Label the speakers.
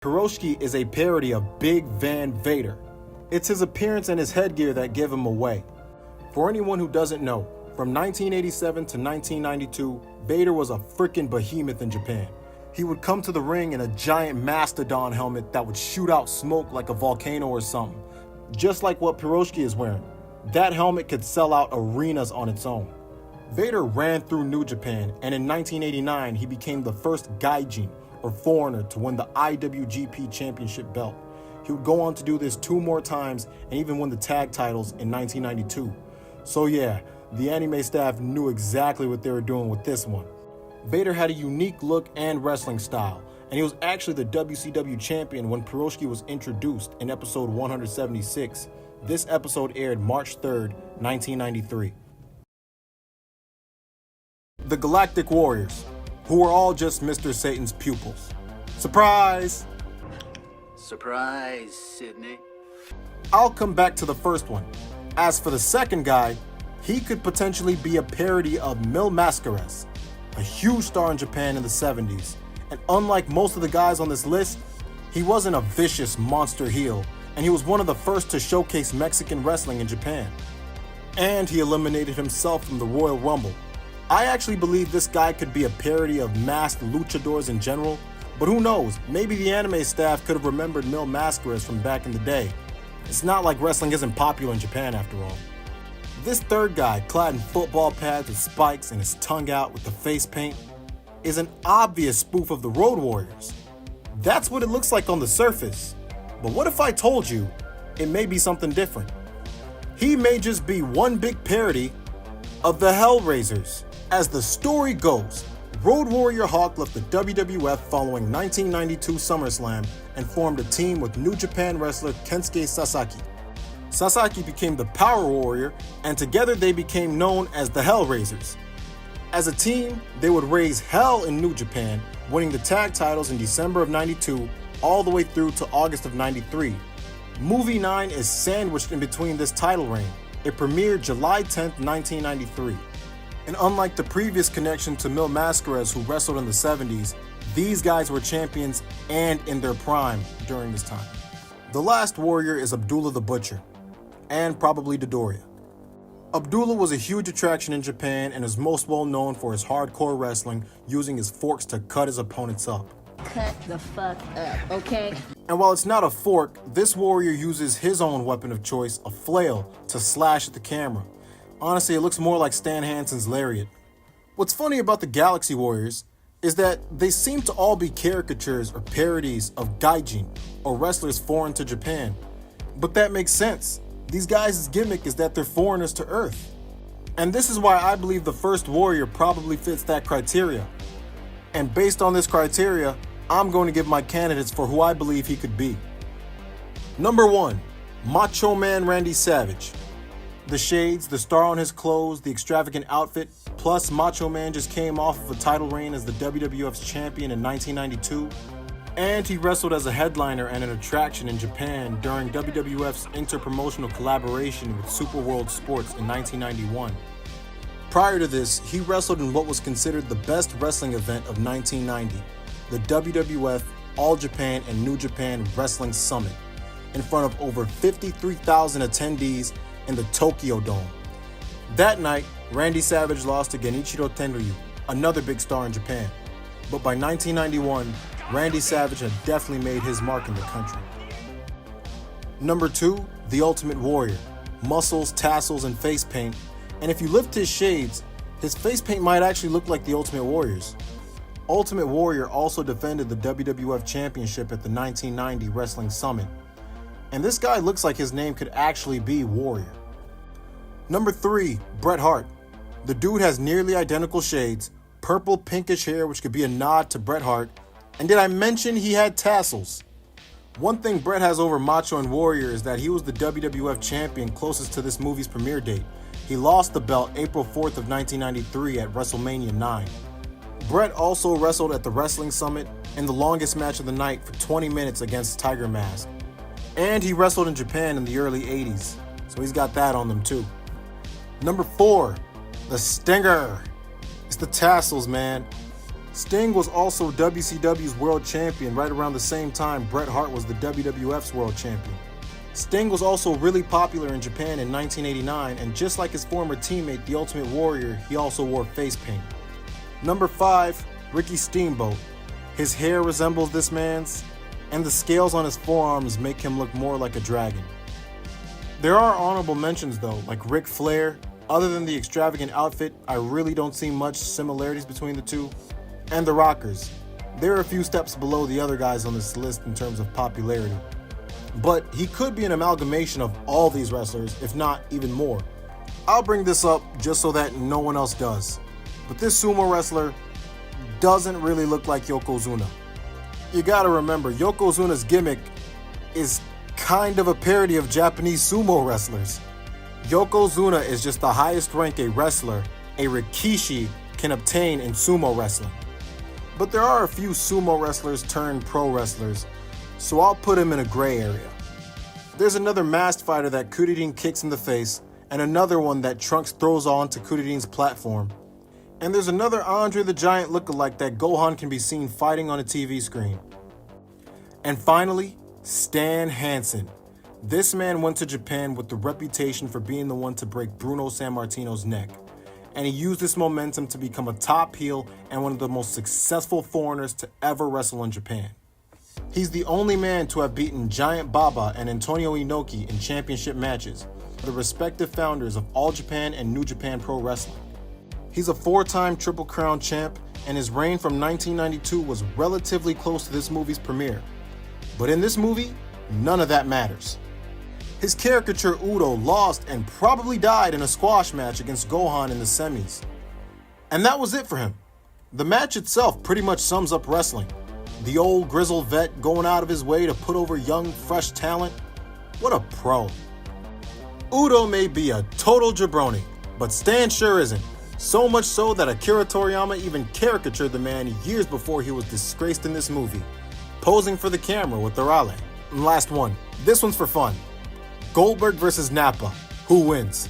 Speaker 1: Hiroshiki is a parody of Big Van Vader. It's his appearance and his headgear that give him away. For anyone who doesn't know, from 1987 to 1992, Vader was a freaking behemoth in Japan. He would come to the ring in a giant mastodon helmet that would shoot out smoke like a volcano or something, just like what Hiroshiki is wearing. That helmet could sell out arenas on its own. Vader ran through New Japan, and in 1989 he became the first gaijin, or foreigner, to win the IWGP Championship belt. He would go on to do this 2 more times and even win the tag titles in 1992. So yeah, the anime staff knew exactly what they were doing with this one. Vader had a unique look and wrestling style, and he was actually the WCW champion when Hiroshiki was introduced in episode 176. This episode aired March 3rd, 1993. The Galactic Warriors, who are all just Mr. Satan's pupils. Surprise!
Speaker 2: Surprise, Sydney.
Speaker 1: I'll come back to the first one. As for the second guy, he could potentially be a parody of Mil Mascaras, a huge star in Japan in the 70s. And unlike most of the guys on this list, he wasn't a vicious monster heel, and he was one of the first to showcase Mexican wrestling in Japan. And he eliminated himself from the Royal Rumble. I actually believe this guy could be a parody of masked luchadors in general, but who knows, maybe the anime staff could have remembered Mil Mascaras from back in the day. It's not like wrestling isn't popular in Japan after all. This third guy, clad in football pads with spikes and his tongue out with the face paint, is an obvious spoof of the Road Warriors. That's what it looks like on the surface, but what if I told you it may be something different? He may just be one big parody of the Hellraisers. As the story goes, Road Warrior Hawk left the WWF following 1992 SummerSlam and formed a team with New Japan wrestler Kensuke Sasaki. Sasaki became the Power Warrior, and together they became known as the Hellraisers. As a team, they would raise hell in New Japan, winning the tag titles in December of '92 all the way through to August of '93. Movie 9 is sandwiched in between this title reign. It premiered July 10th, 1993. And unlike the previous connection to Mil Mascaras, who wrestled in the 70s, these guys were champions and in their prime during this time. The last warrior is Abdullah the Butcher, and probably Dodoria. Abdullah was a huge attraction in Japan and is most well known for his hardcore wrestling, using his forks to cut his opponents up.
Speaker 3: Cut the fuck up, okay?
Speaker 1: And while it's not a fork, this warrior uses his own weapon of choice, a flail, to slash at the camera. Honestly, it looks more like Stan Hansen's lariat. What's funny about the Galaxy Warriors is that they seem to all be caricatures or parodies of gaijin, or wrestlers foreign to Japan. But that makes sense. These guys' gimmick is that they're foreigners to Earth. And this is why I believe the first warrior probably fits that criteria. And based on this criteria, I'm going to give my candidates for who I believe he could be. Number 1, Macho Man Randy Savage. The shades, the star on his clothes, the extravagant outfit, plus Macho Man just came off of a title reign as the WWF's champion in 1992, and he wrestled as a headliner and an attraction in Japan during WWF's interpromotional collaboration with Super World Sports in 1991. Prior to this, he wrestled in what was considered the best wrestling event of 1990, the WWF All Japan and New Japan Wrestling Summit, in front of over 53,000 attendees in the Tokyo Dome. That night, Randy Savage lost to Genichiro Tenryu, another big star in Japan. But by 1991, Randy Savage had definitely made his mark in the country. Number 2, The Ultimate Warrior. Muscles, tassels, and face paint. And if you lift his shades, his face paint might actually look like the Ultimate Warrior's. Ultimate Warrior also defended the WWF Championship at the 1990 Wrestling Summit. And this guy looks like his name could actually be Warrior. Number 3, Bret Hart. The dude has nearly identical shades, purple pinkish hair which could be a nod to Bret Hart, and did I mention he had tassels? One thing Bret has over Macho and Warrior is that he was the WWF champion closest to this movie's premiere date. He lost the belt April 4th of 1993 at WrestleMania 9. Bret also wrestled at the Wrestling Summit in the longest match of the night for 20 minutes against Tiger Mask. And he wrestled in Japan in the early 80s, so he's got that on them too. Number 4, the Stinger. It's the tassels, man. Sting was also WCW's world champion right around the same time Bret Hart was the WWF's world champion. Sting was also really popular in Japan in 1989, and just like his former teammate, the Ultimate Warrior, he also wore face paint. Number 5, Ricky Steamboat. His hair resembles this man's, and the scales on his forearms make him look more like a dragon. There are honorable mentions though, like Ric Flair. Other than the extravagant outfit, I really don't see much similarities between the two. And the Rockers. They're a few steps below the other guys on this list in terms of popularity. But he could be an amalgamation of all these wrestlers, if not even more. I'll bring this up just so that no one else does. But this sumo wrestler doesn't really look like Yokozuna. You gotta remember, Yokozuna's gimmick is kind of a parody of Japanese sumo wrestlers. Yokozuna is just the highest rank a wrestler, a rikishi, can obtain in sumo wrestling. But there are a few sumo wrestlers turned pro wrestlers, so I'll put him in a gray area. There's another masked fighter that Kuririn kicks in the face, and another one that Trunks throws onto Kuririn's platform. And there's another Andre the Giant lookalike that Gohan can be seen fighting on a TV screen. And finally, Stan Hansen. This man went to Japan with the reputation for being the one to break Bruno Sammartino's neck. And he used this momentum to become a top heel and one of the most successful foreigners to ever wrestle in Japan. He's the only man to have beaten Giant Baba and Antonio Inoki in championship matches, the respective founders of All Japan and New Japan Pro Wrestling. He's a 4-time Triple Crown champ, and his reign from 1992 was relatively close to this movie's premiere. But in this movie, none of that matters. His caricature Udo lost and probably died in a squash match against Gohan in the semis. And that was it for him. The match itself pretty much sums up wrestling. The old grizzled vet going out of his way to put over young, fresh talent. What a pro. Udo may be a total jabroni, but Stan sure isn't. So much so that Akira Toriyama even caricatured the man years before he was disgraced in this movie, posing for the camera with the Raleigh. And last one, this one's for fun. Goldberg versus Nappa. Who wins?